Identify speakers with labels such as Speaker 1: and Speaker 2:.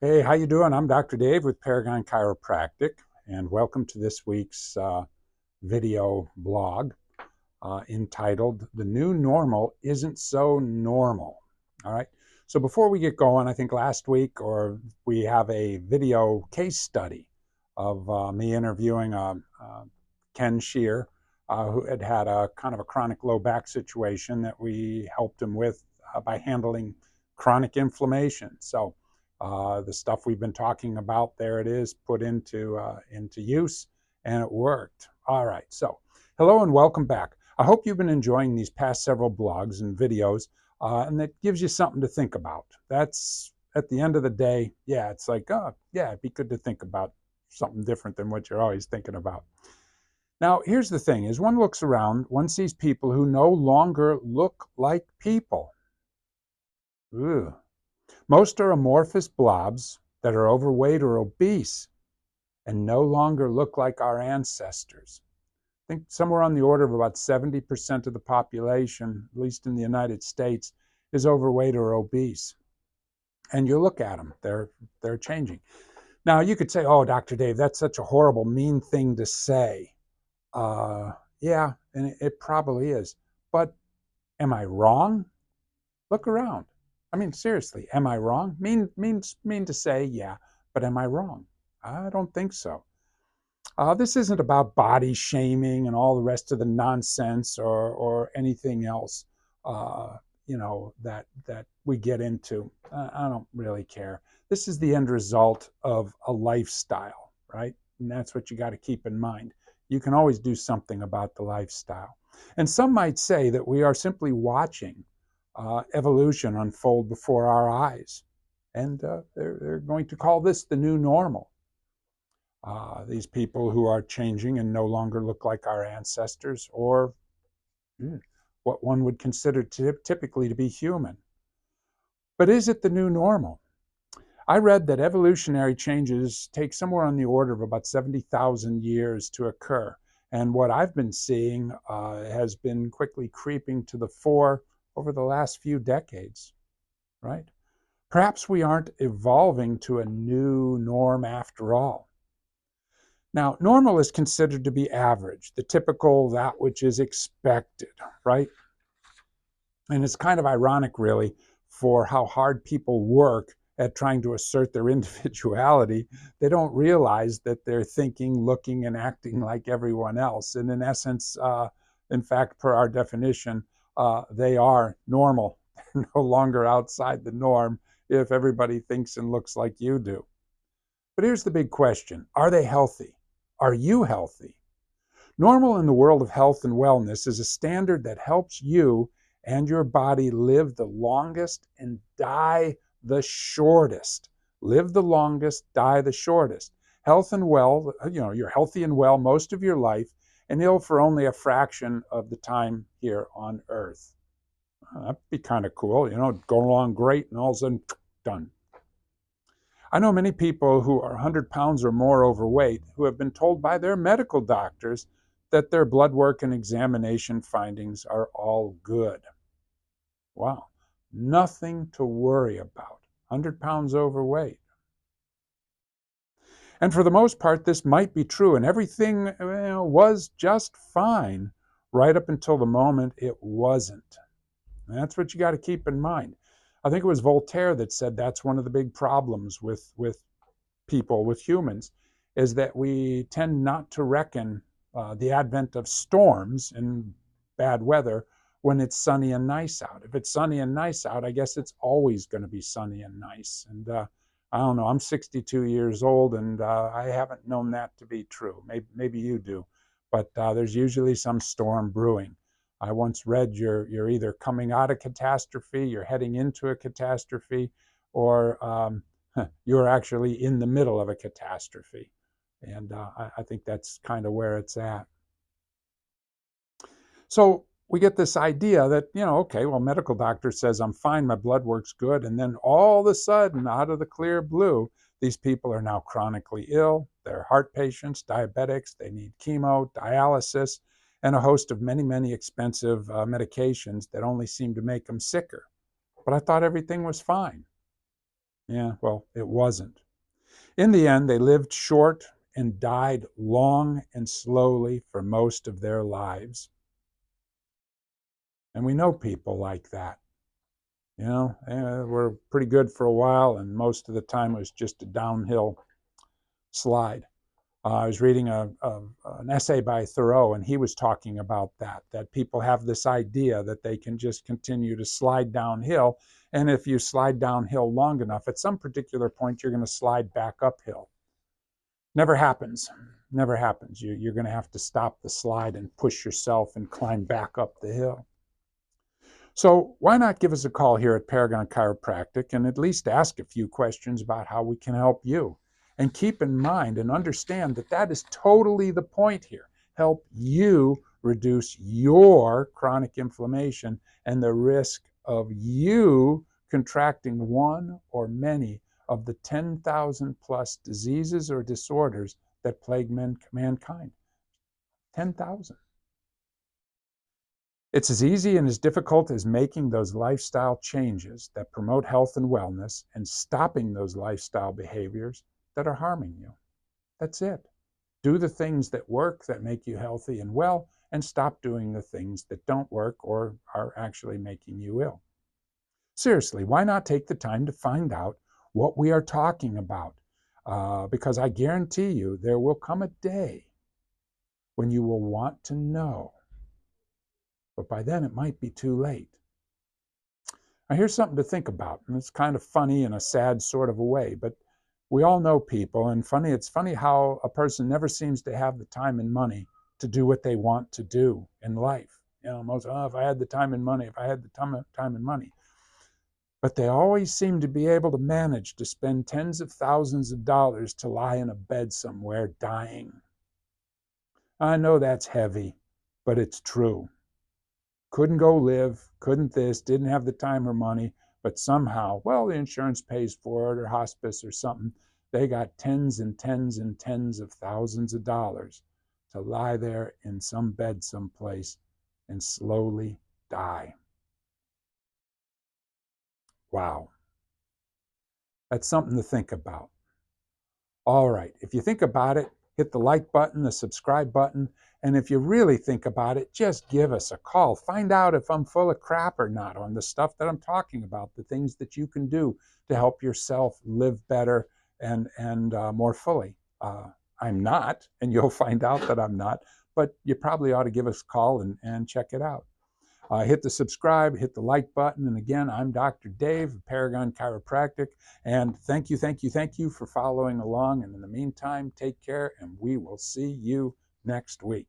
Speaker 1: Hey, how you doing? I'm Dr. Dave with Paragon Chiropractic, and welcome to this week's video blog entitled "The New Normal Isn't So Normal." All right. So before we get going, I think last week we have a video case study of me interviewing Ken Shear, who had a kind of a chronic low back situation that we helped him with by handling chronic inflammation. So the stuff we've been talking about, there it is, put into use, and it worked. All right. So hello and welcome back. I hope you've been enjoying these past several blogs and videos, and that gives you something to think about. That's at the end of the day, yeah, it's like, oh, yeah, it'd be good to think about something different than what you're always thinking about. Now, here's the thing: as one looks around, one sees people who no longer look like people. Ugh. Most are amorphous blobs that are overweight or obese and no longer look like our ancestors. I think somewhere on the order of about 70% of the population, at least in the United States, is overweight or obese. And you look at them, they're changing. Now, you could say, oh, Dr. Dave, that's such a horrible, mean thing to say. Yeah, and it probably is. But am I wrong? Look around. I mean, seriously, am I wrong? Mean to say, yeah, but am I wrong? I don't think so. This isn't about body shaming and all the rest of the nonsense or anything else, that we get into. I don't really care. This is the end result of a lifestyle, right? And that's what you got to keep in mind. You can always do something about the lifestyle. And some might say that we are simply watching evolution unfold before our eyes. And they're going to call this the new normal. These people who are changing and no longer look like our ancestors, or what one would consider typically to be human. But is it the new normal? I read that evolutionary changes take somewhere on the order of about 70,000 years to occur. And what I've been seeing has been quickly creeping to the fore over the last few decades, right? Perhaps we aren't evolving to a new norm after all. Now, normal is considered to be average, the typical, that which is expected, right? And it's kind of ironic, really, for how hard people work at trying to assert their individuality. They don't realize that they're thinking, looking, and acting like everyone else. And in essence, in fact, per our definition, they are normal. They're no longer outside the norm if everybody thinks and looks like you do. But here's the big question: are they healthy? Are you healthy? Normal in the world of health and wellness is a standard that helps you and your body live the longest and die the shortest. Live the longest, die the shortest. Health and well, you're healthy and well most of your life and ill for only a fraction of the time here on Earth. That'd be kind of cool, go along great and all of a sudden, done. I know many people who are 100 pounds or more overweight who have been told by their medical doctors that their blood work and examination findings are all good. Wow, nothing to worry about. 100 pounds overweight. And for the most part, this might be true, and everything was just fine right up until the moment it wasn't. And that's what you got to keep in mind. I think it was Voltaire that said that's one of the big problems with people, with humans, is that we tend not to reckon the advent of storms and bad weather when it's sunny and nice out. If it's sunny and nice out, I guess it's always going to be sunny and nice. And I don't know, I'm 62 years old and I haven't known that to be true. Maybe you do, but there's usually some storm brewing. I once read you're either coming out of catastrophe, you're heading into a catastrophe, or you're actually in the middle of a catastrophe. And I think that's kind of where it's at. So we get this idea that, okay, well, medical doctor says I'm fine, my blood work's good. And then all of a sudden, out of the clear blue, these people are now chronically ill. They're heart patients, diabetics, they need chemo, dialysis, and a host of many, many expensive medications that only seem to make them sicker. But I thought everything was fine. Yeah, well, it wasn't. In the end, they lived short and died long and slowly for most of their lives. And we know people like that. We're pretty good for a while, and most of the time it was just a downhill slide. I was reading an essay by Thoreau, and he was talking about that people have this idea that they can just continue to slide downhill. And if you slide downhill long enough, at some particular point, you're going to slide back uphill. Never happens. Never happens. You're going to have to stop the slide and push yourself and climb back up the hill. So why not give us a call here at Paragon Chiropractic and at least ask a few questions about how we can help you? And keep in mind and understand that that is totally the point here. Help you reduce your chronic inflammation and the risk of you contracting one or many of the 10,000 plus diseases or disorders that plague mankind. 10,000. It's as easy and as difficult as making those lifestyle changes that promote health and wellness and stopping those lifestyle behaviors that are harming you. That's it. Do the things that work, that make you healthy and well, and stop doing the things that don't work or are actually making you ill. Seriously, why not take the time to find out what we are talking about? Because I guarantee you there will come a day when you will want to know. But by then it might be too late. Now, here's something to think about, and it's kind of funny in a sad sort of a way, but we all know people, and it's funny how a person never seems to have the time and money to do what they want to do in life. If I had the time and money, if I had the time and money. But they always seem to be able to manage to spend tens of thousands of dollars to lie in a bed somewhere dying. I know that's heavy, but it's true. Couldn't go live, couldn't this, didn't have the time or money, but somehow, well, the insurance pays for it or hospice or something. They got tens and tens and tens of thousands of dollars to lie there in some bed someplace and slowly die. Wow. That's something to think about. All right. If you think about it, hit the like button, the subscribe button. And if you really think about it, just give us a call. Find out if I'm full of crap or not on the stuff that I'm talking about, the things that you can do to help yourself live better and more fully. I'm not, and you'll find out that I'm not, but you probably ought to give us a call and check it out. Hit the subscribe, hit the like button. And again, I'm Dr. Dave of Paragon Chiropractic. And thank you for following along. And in the meantime, take care, and we will see you next week.